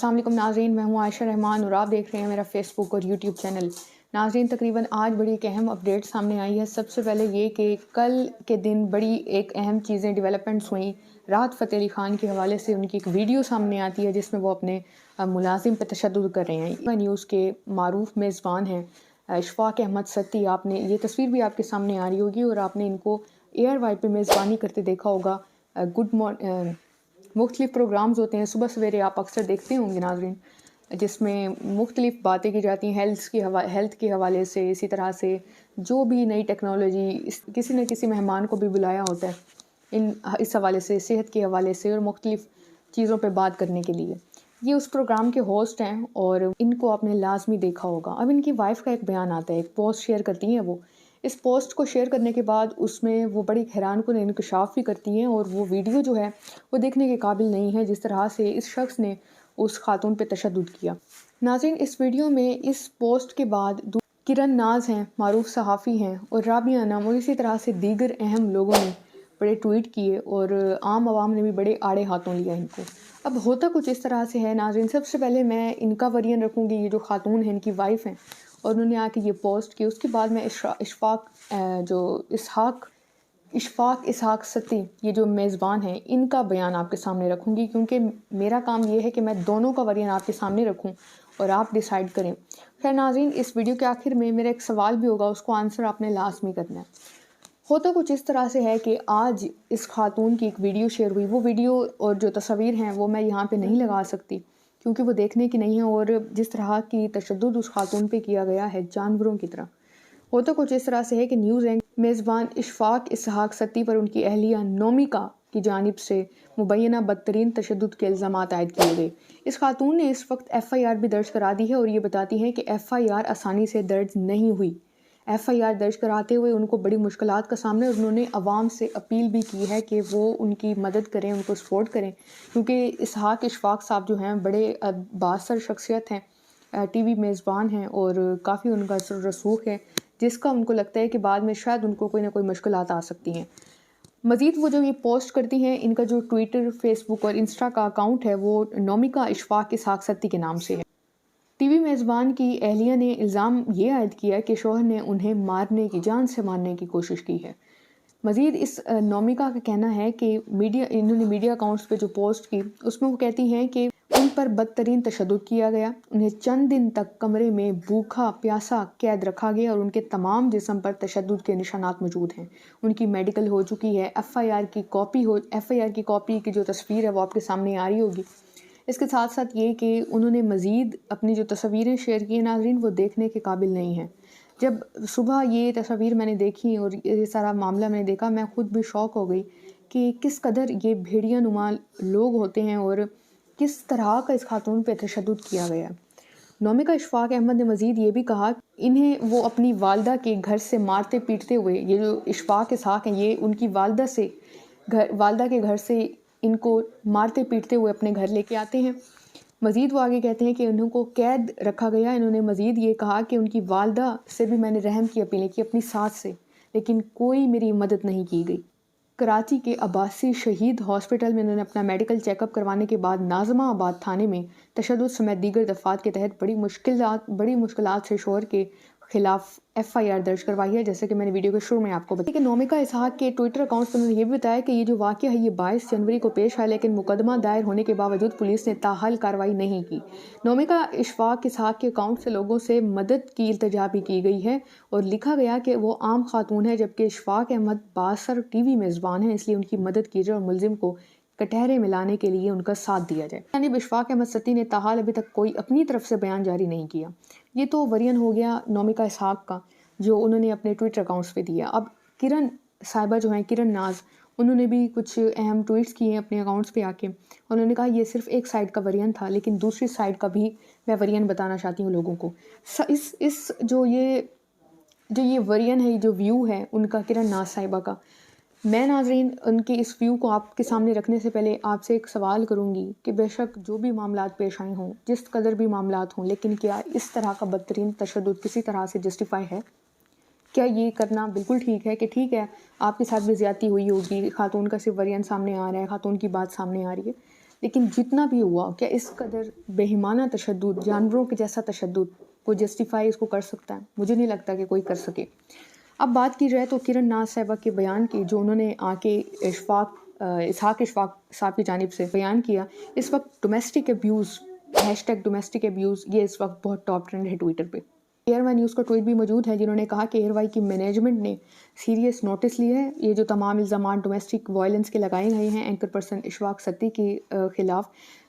अस्सलाम वालेकुम नाज़रीन, मैं हूँ आयशा रहमान और आप देख रहे हैं मेरा फ़ेसबुक और यूट्यूब चैनल। नाज़रीन, तकरीबन आज बड़ी एक अहम अपडेट सामने आई है। सबसे पहले ये कि कल के दिन बड़ी एक अहम चीज़ें डेवलपमेंट्स हुई। राहत फ़तेह अली ख़ान के हवाले से उनकी एक वीडियो सामने आती है जिसमें वो अपने मुलाजिम पर तशद्दुद कर रहे हैं। न्यूज़ के मारूफ मेज़बान हैं इशफ़ाक़ अहमद सत्ती। आपने ये तस्वीर भी आपके सामने आ रही होगी और आपने इनको एयर वाई पे मेज़बानी करते देखा होगा। मुख्तलिफ़ प्रोग्राम्स होते हैं, सुबह सवेरे आप अक्सर देखते होंगे नाज़रीन, जिसमें मुख्तलिफ़ बातें की जाती हैं हेल्थ के हवाले से। इसी तरह से जो भी नई टेक्नोलॉजी किसी न किसी मेहमान को भी बुलाया होता है इस हवाले से, सेहत के हवाले से और मुख्तलिफ़ चीज़ों पे बात करने के लिए। ये उस प्रोग्राम के होस्ट हैं और इनको आपने लाजमी देखा होगा। अब इनकी वाइफ का एक बयान आता है, एक पोस्ट शेयर करती हैं वो। इस पोस्ट को शेयर करने के बाद उसमें वो बड़ी हैरानकुन इंकशाफ भी करती हैं और वो वीडियो जो है वो देखने के काबिल नहीं है जिस तरह से इस शख्स ने उस खातून पे तशद्दुद किया। नाज़रीन, इस वीडियो में इस पोस्ट के बाद किरण नाज हैं, मारूफ सहाफ़ी हैं, और राबिया अनम और इसी तरह से दीगर अहम लोगों ने बड़े ट्वीट किए और आम आवाम ने भी बड़े आड़े हाथों लिया इनको। अब होता कुछ इस तरह से है नाज़रीन, सबसे पहले मैं इनका वर्जन रखूँगी। ये जो खातून है इनकी वाइफ हैं और उन्होंने आके ये पोस्ट की। उसके बाद मैं इशफ़ाक़ इसहाक़ सत्ती, ये जो मेज़बान हैं, इनका बयान आपके सामने रखूँगी, क्योंकि मेरा काम ये है कि मैं दोनों का वर्जन आपके सामने रखूँ और आप डिसाइड करें। खैर नाज़रीन, इस वीडियो के आखिर में मेरा एक सवाल भी होगा, उसको आंसर आपने लाज़मी करना है। होता कुछ इस तरह से है कि आज इस खातून की एक वीडियो शेयर हुई। वो वीडियो और जो तस्वीर हैं वो मैं यहाँ पे नहीं लगा सकती क्योंकि वो देखने की नहीं है, और जिस तरह की तशद्दुद उस खातून पे किया गया है जानवरों की तरह। होता कुछ इस तरह से है कि न्यूज़ एंकर मेज़बान इशफ़ाक़ इसहाक़ सत्ती पर उनकी अहलिया नोमिका की जानिब से मुबैना बदतरीन तशद्दुद के इल्ज़ामात आयद किए गए। इस खातून ने इस वक्त FIR भी दर्ज करा दी है और ये बताती है कि FIR आसानी से दर्ज नहीं हुई। FIR दर्ज कराते हुए उनको बड़ी मुश्किलात का सामना, और उन्होंने आवाम से अपील भी की है कि वो उनकी मदद करें, उनको सपोर्ट करें, क्योंकि इशफ़ाक़ साहब जो हैं बड़े बाअसर शख्सियत हैं, TV मेज़बान हैं और काफ़ी उनका रसूख है, जिसका उनको लगता है कि बाद में शायद उनको कोई ना कोई मुश्किलात आ सकती हैं। मज़ीद वो जो ये पोस्ट करती हैं, इनका जो ट्विटर, फेसबुक और इंस्टा का अकाउंट है वो नोमिका इशफ़ाक़ इसहाक़ सत्ती के नाम से है। TV मेज़बान की अहलिया ने इल्ज़ाम ये आयद किया कि शौहर ने उन्हें जान से मारने की कोशिश की है। मज़ीद इस नोमिका का कहना है कि इन्होंने मीडिया अकाउंट्स पे जो पोस्ट की उसमें वो कहती हैं कि उन पर बदतरीन तशद्दुद किया गया, उन्हें चंद दिन तक कमरे में भूखा प्यासा कैद रखा गया और उनके तमाम जिस्म पर तशद्दुद के निशानात मौजूद हैं। उनकी मेडिकल हो चुकी है। FIR की कॉपी की जो तस्वीर है वो आपके सामने आ रही होगी। इसके साथ साथ ये कि उन्होंने मज़ीद अपनी जो तस्वीरें शेयर की हैं नाज़रीन, वो देखने के काबिल नहीं हैं। जब सुबह ये तस्वीर मैंने देखी और ये सारा मामला मैंने देखा, मैं ख़ुद भी शौक़ हो गई कि किस कदर ये भेड़िया नुमा लोग होते हैं और किस तरह का इस खातून पे तशद्दुद किया गया। नोमिका इशफ़ाक़ अहमद ने मज़ीद ये भी कहा इन्हें वो अपनी वालदा के घर से मारते पीटते हुए, ये जो इशफ़ाक़ इसहाक़ हैं, ये उनकी वालदा के घर से इनको मारते पीटते हुए अपने घर लेके आते हैं। मज़ीद वो आगे कहते हैं कि उनको कैद रखा गया। इन्होंने मज़ीद ये कहा कि उनकी वालदा से भी मैंने रहम की अपीलें की, अपनी सास से, लेकिन कोई मेरी मदद नहीं की गई। कराची के अब्बासी शहीद हॉस्पिटल में उन्होंने अपना मेडिकल चेकअप करवाने के बाद नाज़िमाबाद थाने में तशद्दुद समेत दीगर दफ़ात के तहत बड़ी मुश्किलात से शौहर के खिलाफ FIR दर्ज करवाई है, जैसे कि मैंने वीडियो के शुरू में आपको बताया। नोमिका इसहाक़ के ट्विटर अकाउंट पर उन्होंने ये भी बताया कि ये जो वाक़या है ये 22 जनवरी को पेश आया, लेकिन मुकदमा दायर होने के बावजूद पुलिस ने ताहाल कार्रवाई नहीं की। नोमिका इशफ़ाक़ इसहाक़ के अकाउंट से लोगों से मदद की इल्तिजा भी की गई है और लिखा गया कि वो आम खातून है, जबकि इशफ़ाक़ अहमद बाअसर TV मेज़बान हैं, इसलिए उनकी मदद की जाए और मुलजिम को कटहरे में लाने के लिए उनका साथ दिया जाए। यानी इशफ़ाक़ अहमद सत्ती ने ताहाल अभी तक कोई अपनी तरफ से बयान जारी नहीं किया। ये तो वर्जन हो गया नोमिका इसहाक़ का जो उन्होंने अपने ट्विटर अकाउंट्स पे दिया। अब किरण साहिबा जो हैं, किरण नाज, उन्होंने भी कुछ अहम ट्वीट्स किए हैं अपने अकाउंट्स पे आके। उन्होंने कहा ये सिर्फ एक साइड का वर्जन था, लेकिन दूसरी साइड का भी मैं वर्जन बताना चाहती हूँ लोगों को। इस जो ये वर्जन है, जो व्यू है उनका, किरण नाज साहिबा का, मैं नाज़रीन उनके इस व्यू को आपके सामने रखने से पहले आपसे एक सवाल करूँगी कि बेशक जो भी मामलात पेश आए हों, जिस कदर भी मामलात हों, लेकिन क्या इस तरह का बदतरीन तशद्दुद किसी तरह से जस्टिफाई है? क्या ये करना बिल्कुल ठीक है कि ठीक है आपके साथ भी ज़्यादती हुई होगी, खातून का सिर्फ वर्जन सामने आ रहा है, खातून की बात सामने आ रही है, लेकिन जितना भी हुआ, क्या इस कदर बेईमाना तशद्दुद, जानवरों के जैसा तशद्दुद कोई जस्टिफाई इसको कर सकता है? मुझे नहीं लगता कि कोई कर सके। अब बात की जाए तो किरण नाज साहिबा के बयान की, जो उन्होंने आके इसहाक इशफाक साहब की जानिब से बयान किया, इस वक्त domestic abuse, hashtag domestic abuse, ये इस वक्त बहुत टॉप ट्रेंड है ट्विटर पे। एयरवाई न्यूज़ का ट्वीट भी मौजूद है, जिन्होंने कहा कि एयरवाई की मैनेजमेंट ने सीरियस नोटिस लिया है ये जो तमाम इल्ज़ाम डोमेस्टिक वायलेंस के लगाए गए हैं एंकर पर्सन इशफाक सत्ती के ख़िलाफ़,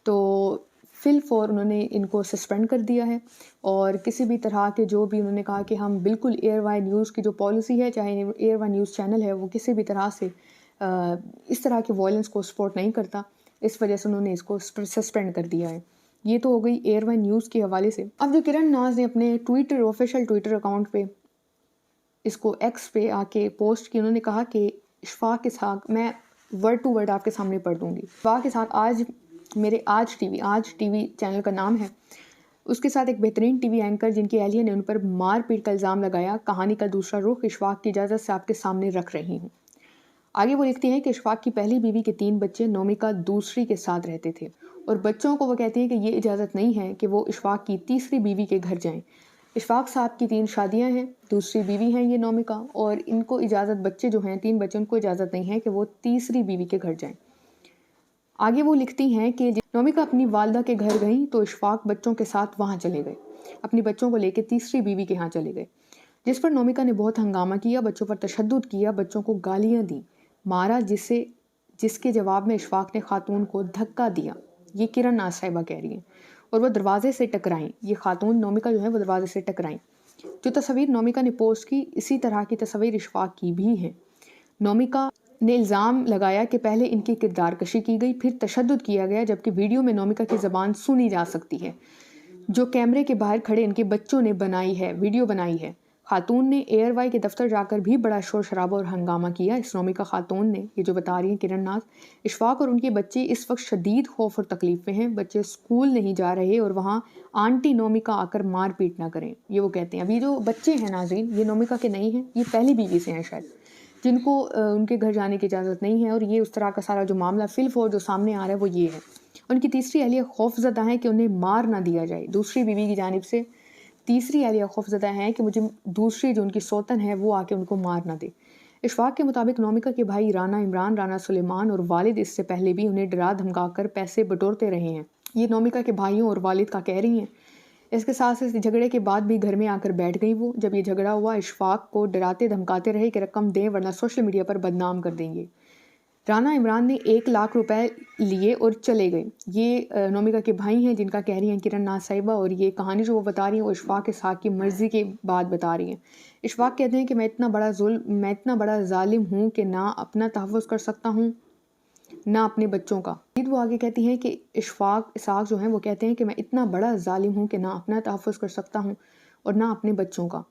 तो फिल फॉर उन्होंने इनको सस्पेंड कर दिया है। और किसी भी तरह के जो भी उन्होंने कहा कि हम बिल्कुल एयरवाई न्यूज़ की जो पॉलिसी है, चाहे एयरवाई न्यूज़ चैनल है, वो किसी भी तरह से इस तरह के वायलेंस को सपोर्ट नहीं करता, इस वजह से उन्होंने इसको सस्पेंड कर दिया है। ये तो हो गई एयरवाई न्यूज़ के हवाले से। अब जो किरण नाज ने अपने ट्विटर, ऑफिशियल ट्विटर अकाउंट पे, इसको एक्स पे आके पोस्ट की, उन्होंने कहा कि इशफाक इसहाक, मैं वर्ड टू वर्ड आपके सामने पढ़ दूंगी। इशफाक इसहाक आज मेरे आज टीवी चैनल का नाम है, उसके साथ एक बेहतरीन टीवी एंकर जिनकी एहलिया ने उन पर मारपीट का इल्ज़ाम लगाया, कहानी का दूसरा रुख इशफाक की इजाज़त से आपके सामने रख रही हूँ। आगे वो लिखती हैं कि इशफाक की पहली बीवी के 3 बच्चे नोमिका दूसरी के साथ रहते थे और बच्चों को वो कहती हैं कि ये इजाज़त नहीं है कि वो इशफाक की तीसरी बीवी के घर जाएं। इशफाक साहब की 3 शादियां हैं, दूसरी बीवी हैं ये नोमिका, और इनको इजाज़त, बच्चे जो हैं 3 बच्चे, उनको इजाज़त नहीं है कि वो तीसरी बीवी के घर जाएं। आगे वो लिखती हैं कि नोमिका अपनी वालदा के घर गई तो इशफाक बच्चों के साथ वहाँ चले गए, अपनी बच्चों को लेकर तीसरी बीवी के यहाँ चले गए, जिस पर नोमिका ने बहुत हंगामा किया, बच्चों पर तशद्दुद किया, बच्चों को गालियाँ दी, मारा, जिसके जवाब में इशफाक ने खातून को धक्का दिया। ये किरण नाज साहिबा कह रही हैं। और वह दरवाजे से टकराई, ये खातून नोमिका जो है वो दरवाजे से टकराई। जो तस्वीर नोमिका ने पोस्ट की, इसी तरह की तस्वीर इशफाक की भी है। नोमिका ने इल्ज़ाम लगाया कि पहले इनकी किरदार कशी की गई, फिर तशद्दुद किया गया, जबकि वीडियो में नोमिका की ज़बान सुनी जा सकती है, जो कैमरे के बाहर खड़े इनके बच्चों ने बनाई है, वीडियो बनाई है। खातून ने एयरवाई के दफ्तर जाकर भी बड़ा शोर शराबा और हंगामा किया। इस नोमिका खातून ने, ये जो बता रही हैं किरण नाज, इशफाक और उनके बच्चे इस वक्त शदीद खौफ और तकलीफ में हैं, बच्चे स्कूल नहीं जा रहे और वहाँ आंटी नोमिका आकर मार पीट ना करें, ये वो कहते हैं। अभी जो बच्चे हैं नाज़रीन, ये नोमिका के नहीं हैं, ये पहली बीवी से हैं शायद, जिनको उनके घर जाने की इजाज़त नहीं है। और ये उस तरह का सारा जो मामला फिल फोर जो सामने आ रहा है वो ये है। उनकी तीसरी अहलिया खौफजदा है कि उन्हें मार ना दिया जाए, दूसरी बीवी की जानिब से तीसरी अहलिया खौफजदा है कि मुझे दूसरी जो उनकी सौतन है वो आके उनको मार ना दे। इशफाक के मुताबिक नोमिका के भाई राना इमरान, राना सुलेमान और वालिद इससे पहले भी उन्हें डरा धमकाकर पैसे बटोरते रहे हैं। ये नोमिका के भाइयों और वालिद का कह रही हैं। इसके साथ साथ झगड़े के बाद भी घर में आकर बैठ गई वो। जब ये झगड़ा हुआ, इशफाक को डराते धमकाते रहे कि रकम दें वरना सोशल मीडिया पर बदनाम कर देंगे। राना इमरान ने 1 लाख रुपए लिए और चले गए। ये नोमिका के भाई हैं, जिनका कह रही हैं किरण नाज साहिबा, और ये कहानी जो वो बता रही हैं वो इशफाक इसहाक की मर्ज़ी के बाद बता रही हैं। इशफाक कहते हैं कि मैं इतना बड़ा ज़ालिम हूँ कि ना अपना तहफ़्फ़ुज़ कर सकता हूँ, ना अपने बच्चों का। फिर वो आगे कहती हैं कि इशफाक इसहाक जो हैं वो कहते हैं कि मैं इतना बड़ा ज़ालिम हूँ कि ना अपना तहफ़्फ़ुज़ कर सकता हूँ और ना अपने बच्चों का।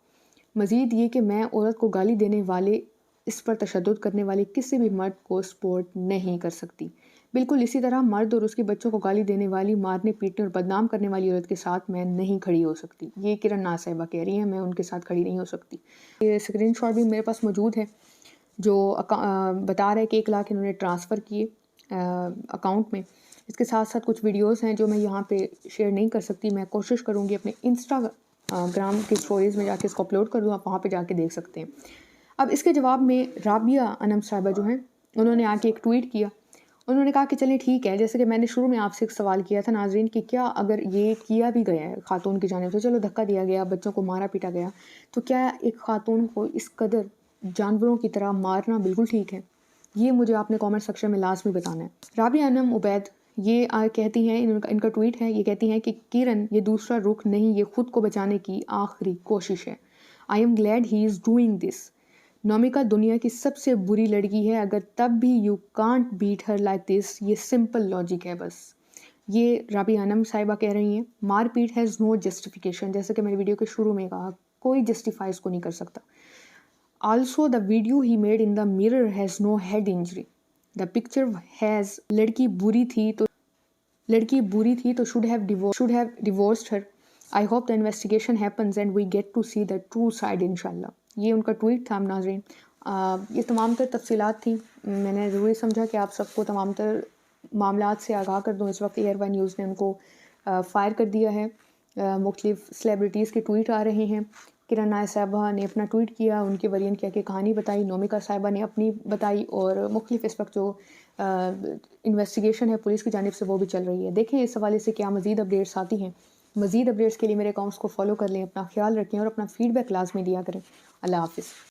मज़ीद ये कि मैं औरत को गाली देने वाले, इस पर तशद्दुद करने वाले किसी भी मर्द को सपोर्ट नहीं कर सकती। बिल्कुल इसी तरह मर्द और उसके बच्चों को गाली देने वाली, मारने पीटने और बदनाम करने वाली औरत के साथ मैं नहीं खड़ी हो सकती। ये किरण नाज साहिबा कह रही हैं, मैं उनके साथ खड़ी नहीं हो सकती। ये स्क्रीनशॉट भी मेरे पास मौजूद है, जो बता रहा है कि 1 लाख इन्होंने ट्रांसफ़र किए अकाउंट में। इसके साथ साथ कुछ वीडियोज़ हैं जो मैं यहाँ पे शेयर नहीं कर सकती। मैं कोशिश करूँगी अपने इंस्टाग्राम की स्टोरीज़ में जाके इसको अपलोड कर दूँ, आप वहाँ पे जाके देख सकते हैं। अब इसके जवाब में राबिया अनम साहिबा जो हैं, उन्होंने आके एक ट्वीट किया। उन्होंने कहा कि चलिए ठीक है, जैसे कि मैंने शुरू में आपसे एक सवाल किया था नाज़रीन, कि क्या अगर ये किया भी गया है खातून की जानिब से, चलो धक्का दिया गया, बच्चों को मारा पीटा गया, तो क्या एक खातून को इस कदर जानवरों की तरह मारना बिल्कुल ठीक है? ये मुझे आपने कमेंट सेक्शन में लाजमी बताना है। राबिया अनम उबैद ये कहती हैं, इनका ट्वीट है, ये कहती हैं कि किरण, ये दूसरा रुख नहीं, ये खुद को बचाने की आखिरी कोशिश है। I am glad he is doing this. Nomika दुनिया की सबसे बुरी लड़की है, अगर तब भी you can't beat her like this. ये सिंपल लॉजिक है बस। ये राबिया अनम साहिबा कह रही हैं। मारपीट हैज़ नो जस्टिफिकेशन, जैसे कि मैंने वीडियो के शुरू में कहा, कोई जस्टिफाई इसको नहीं कर सकता। Also, the video he made in the mirror has no head injury. The picture has लड़की बुरी थी तो should have divorced her. I hope the investigation happens and we get to see the true side इंशाल्लाह। ये उनका tweet था नाज़रीन। ये तमाम तर तफसीलात थी। मैंने ज़रूरी समझा कि आप सबको तमाम तर मामलात से आगाह कर दूँ, इस वक्त ARY न्यूज़ ने उनको फ़ायर कर दिया है। मुख्तलिफ़ सेलिब्रिटीज़ के ट्वीट आ रहे हैं। किरण नायर साहिबा ने अपना ट्वीट किया, उनके वरीन क्या क्या कहानी बताई, नोमिका साहिबा ने अपनी बताई और मुख्तलिफ़ इस वक्त जो इन्वेस्टिगेशन है पुलिस की जानिब से वो भी चल रही है। देखें इस हवाले से क्या मज़ीद अपडेट्स आती हैं। मज़ीद अपडेट्स के लिए मेरे अकाउंट्स को फॉलो कर लें, अपना ख्याल रखें और अपना फ़ीडबैक लाज़मी दिया करें। अल्लाह हाफ़िज़।